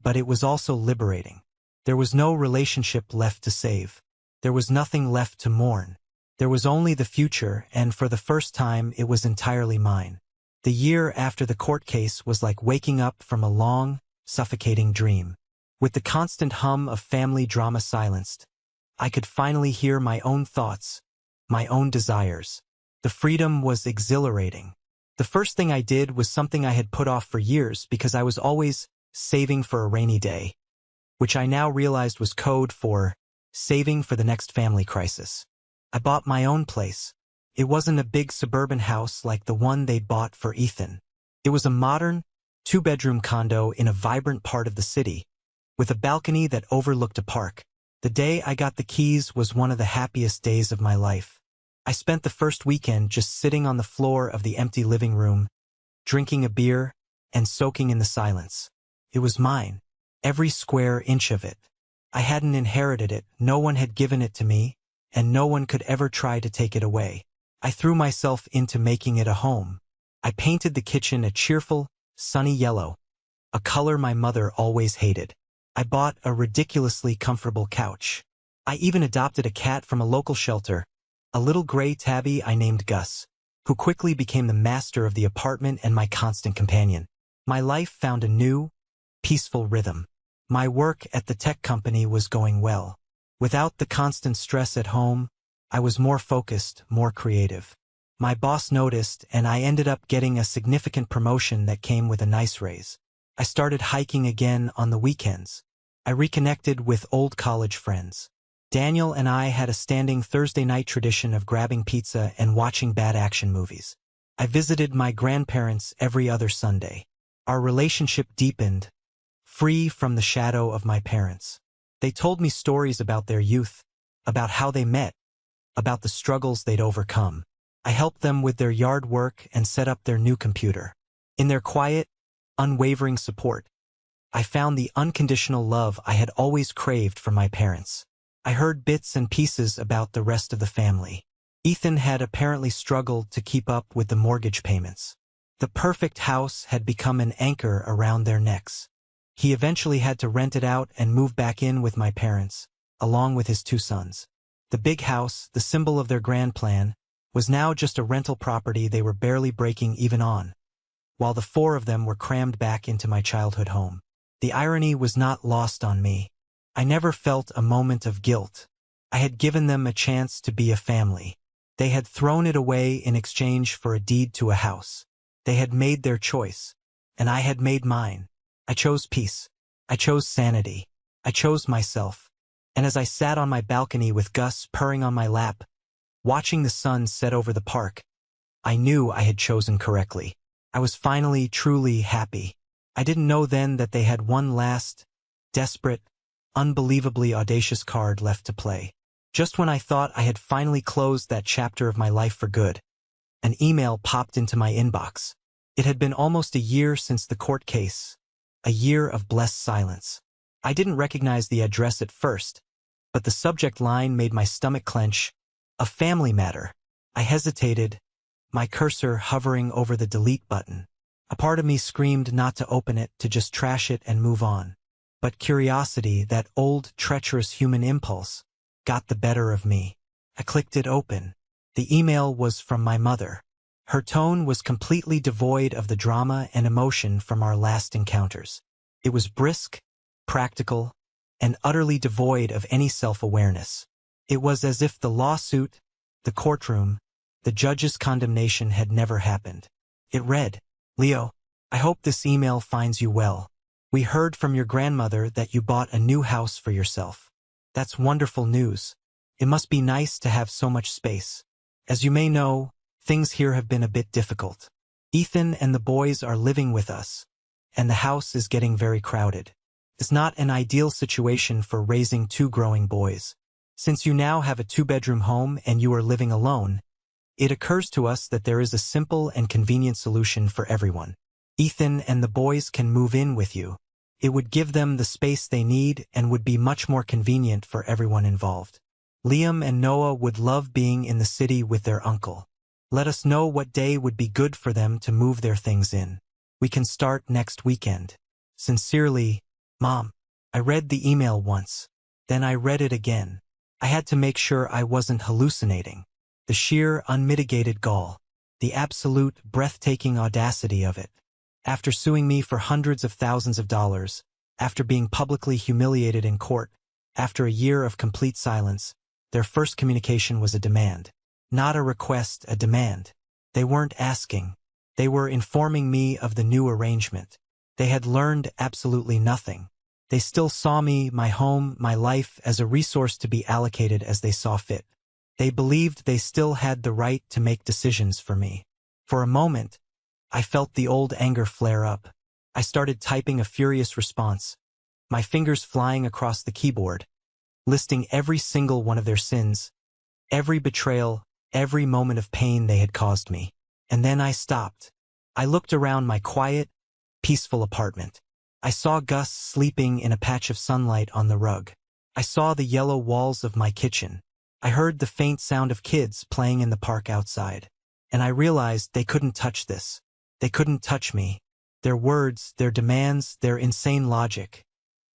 but it was also liberating. There was no relationship left to save. There was nothing left to mourn. There was only the future, and for the first time it was entirely mine. The year after the court case was like waking up from a long, suffocating dream. With the constant hum of family drama silenced, I could finally hear my own thoughts, my own desires. The freedom was exhilarating. The first thing I did was something I had put off for years because I was always saving for a rainy day, which I now realized was code for saving for the next family crisis. I bought my own place. It wasn't a big suburban house like the one they'd bought for Ethan. It was a modern, two-bedroom condo in a vibrant part of the city, with a balcony that overlooked a park. The day I got the keys was one of the happiest days of my life. I spent the first weekend just sitting on the floor of the empty living room, drinking a beer, and soaking in the silence. It was mine, every square inch of it. I hadn't inherited it, no one had given it to me, and no one could ever try to take it away. I threw myself into making it a home. I painted the kitchen a cheerful, sunny yellow, a color my mother always hated. I bought a ridiculously comfortable couch. I even adopted a cat from a local shelter, a little gray tabby I named Gus, who quickly became the master of the apartment and my constant companion. My life found a new, peaceful rhythm. My work at the tech company was going well. Without the constant stress at home, I was more focused, more creative. My boss noticed, and I ended up getting a significant promotion that came with a nice raise. I started hiking again on the weekends. I reconnected with old college friends. Daniel and I had a standing Thursday night tradition of grabbing pizza and watching bad action movies. I visited my grandparents every other Sunday. Our relationship deepened, free from the shadow of my parents. They told me stories about their youth, about how they met, about the struggles they'd overcome. I helped them with their yard work and set up their new computer. In their quiet, unwavering support, I found the unconditional love I had always craved from my parents. I heard bits and pieces about the rest of the family. Ethan had apparently struggled to keep up with the mortgage payments. The perfect house had become an anchor around their necks. He eventually had to rent it out and move back in with my parents, along with his two sons. The big house, the symbol of their grand plan, was now just a rental property they were barely breaking even on, while the four of them were crammed back into my childhood home. The irony was not lost on me. I never felt a moment of guilt. I had given them a chance to be a family. They had thrown it away in exchange for a deed to a house. They had made their choice, and I had made mine. I chose peace. I chose sanity. I chose myself. And as I sat on my balcony with Gus purring on my lap, watching the sun set over the park, I knew I had chosen correctly. I was finally truly happy. I didn't know then that they had one last, desperate, unbelievably audacious card left to play. Just when I thought I had finally closed that chapter of my life for good, an email popped into my inbox. It had been almost a year since the court case, a year of blessed silence. I didn't recognize the address at first, but the subject line made my stomach clench. A family matter. I hesitated, my cursor hovering over the delete button. A part of me screamed not to open it, to just trash it and move on. But curiosity, that old, treacherous human impulse, got the better of me. I clicked it open. The email was from my mother. Her tone was completely devoid of the drama and emotion from our last encounters. It was brisk, practical, and utterly devoid of any self-awareness. It was as if the lawsuit, the courtroom, the judge's condemnation had never happened. It read, "Leo, I hope this email finds you well. We heard from your grandmother that you bought a new house for yourself. That's wonderful news. It must be nice to have so much space. As you may know, things here have been a bit difficult. Ethan and the boys are living with us, and the house is getting very crowded. It's not an ideal situation for raising two growing boys. Since you now have a two-bedroom home and you are living alone, it occurs to us that there is a simple and convenient solution for everyone. Ethan and the boys can move in with you. It would give them the space they need and would be much more convenient for everyone involved. Liam and Noah would love being in the city with their uncle. Let us know what day would be good for them to move their things in. We can start next weekend. Sincerely, Mom." I read the email once. Then I read it again. I had to make sure I wasn't hallucinating. The sheer, unmitigated gall. The absolute, breathtaking audacity of it. After suing me for hundreds of thousands of dollars, after being publicly humiliated in court, after a year of complete silence, their first communication was a demand. Not a request, a demand. They weren't asking. They were informing me of the new arrangement. They had learned absolutely nothing. They still saw me, my home, my life as a resource to be allocated as they saw fit. They believed they still had the right to make decisions for me. For a moment, I felt the old anger flare up. I started typing a furious response, my fingers flying across the keyboard, listing every single one of their sins, every betrayal, every moment of pain they had caused me. And then I stopped. I looked around my quiet, peaceful apartment. I saw Gus sleeping in a patch of sunlight on the rug. I saw the yellow walls of my kitchen. I heard the faint sound of kids playing in the park outside. And I realized they couldn't touch this. They couldn't touch me. Their words, their demands, their insane logic.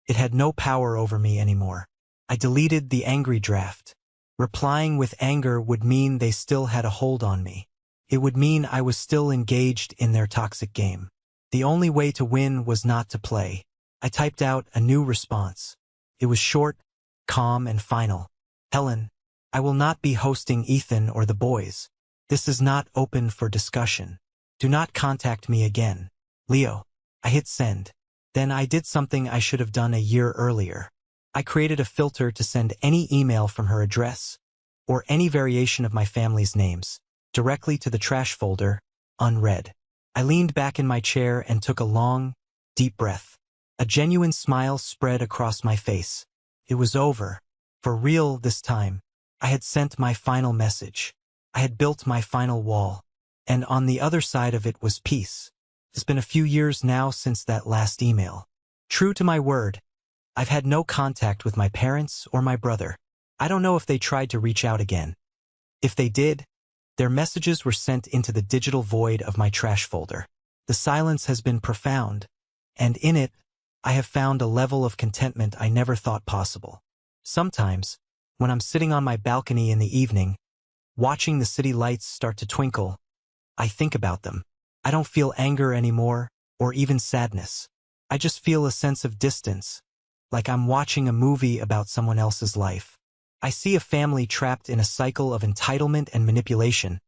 It had no power over me anymore. I deleted the angry draft. Replying with anger would mean they still had a hold on me. It would mean I was still engaged in their toxic game. The only way to win was not to play. I typed out a new response. It was short, calm, and final. Helen, I will not be hosting Ethan or the boys. This is not open for discussion. Do not contact me again. Leo. I hit send. Then I did something I should have done a year earlier. I created a filter to send any email from her address, or any variation of my family's names, directly to the trash folder, unread. I leaned back in my chair and took a long, deep breath. A genuine smile spread across my face. It was over. For real this time. I had sent my final message. I had built my final wall. And on the other side of it was peace. It's been a few years now since that last email. True to my word, I've had no contact with my parents or my brother. I don't know if they tried to reach out again. If they did, their messages were sent into the digital void of my trash folder. The silence has been profound, and in it, I have found a level of contentment I never thought possible. Sometimes, when I'm sitting on my balcony in the evening, watching the city lights start to twinkle, I think about them. I don't feel anger anymore, or even sadness. I just feel a sense of distance, like I'm watching a movie about someone else's life. I see a family trapped in a cycle of entitlement and manipulation,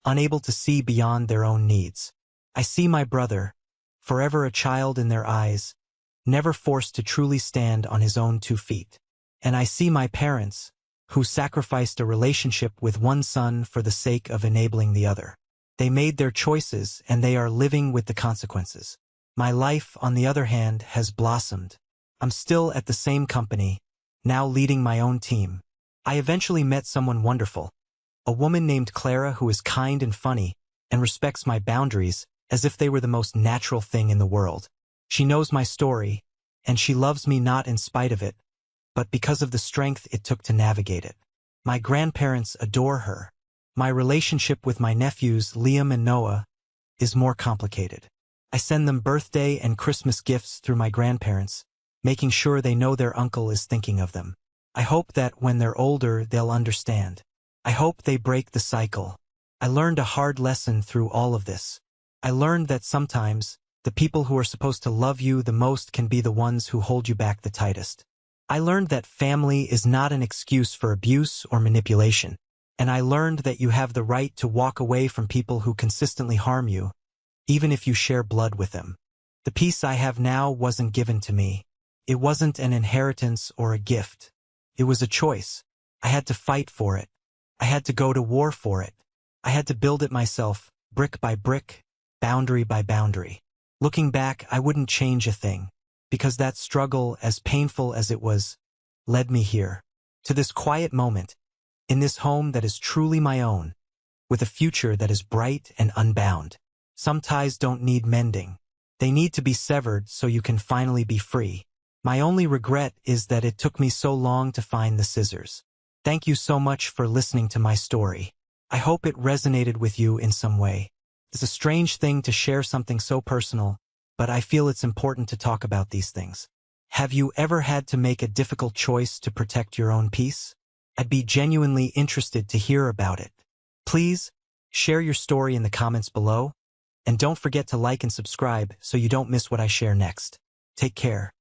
unable to see beyond their own needs. I see my brother, forever a child in their eyes, never forced to truly stand on his own 2 feet. And I see my parents, who sacrificed a relationship with one son for the sake of enabling the other. They made their choices, and they are living with the consequences. My life, on the other hand, has blossomed. I'm still at the same company, now leading my own team. I eventually met someone wonderful, a woman named Clara who is kind and funny, and respects my boundaries as if they were the most natural thing in the world. She knows my story, and she loves me not in spite of it, but because of the strength it took to navigate it. My grandparents adore her. My relationship with my nephews, Liam and Noah, is more complicated. I send them birthday and Christmas gifts through my grandparents, making sure they know their uncle is thinking of them. I hope that when they're older, they'll understand. I hope they break the cycle. I learned a hard lesson through all of this. I learned that sometimes, the people who are supposed to love you the most can be the ones who hold you back the tightest. I learned that family is not an excuse for abuse or manipulation. And I learned that you have the right to walk away from people who consistently harm you, even if you share blood with them. The peace I have now wasn't given to me. It wasn't an inheritance or a gift. It was a choice. I had to fight for it. I had to go to war for it. I had to build it myself, brick by brick, boundary by boundary. Looking back, I wouldn't change a thing, because that struggle, as painful as it was, led me here, to this quiet moment, in this home that is truly my own, with a future that is bright and unbound. Some ties don't need mending. They need to be severed so you can finally be free. My only regret is that it took me so long to find the scissors. Thank you so much for listening to my story. I hope it resonated with you in some way. It's a strange thing to share something so personal, but I feel it's important to talk about these things. Have you ever had to make a difficult choice to protect your own peace? I'd be genuinely interested to hear about it. Please, share your story in the comments below, and don't forget to like and subscribe so you don't miss what I share next. Take care.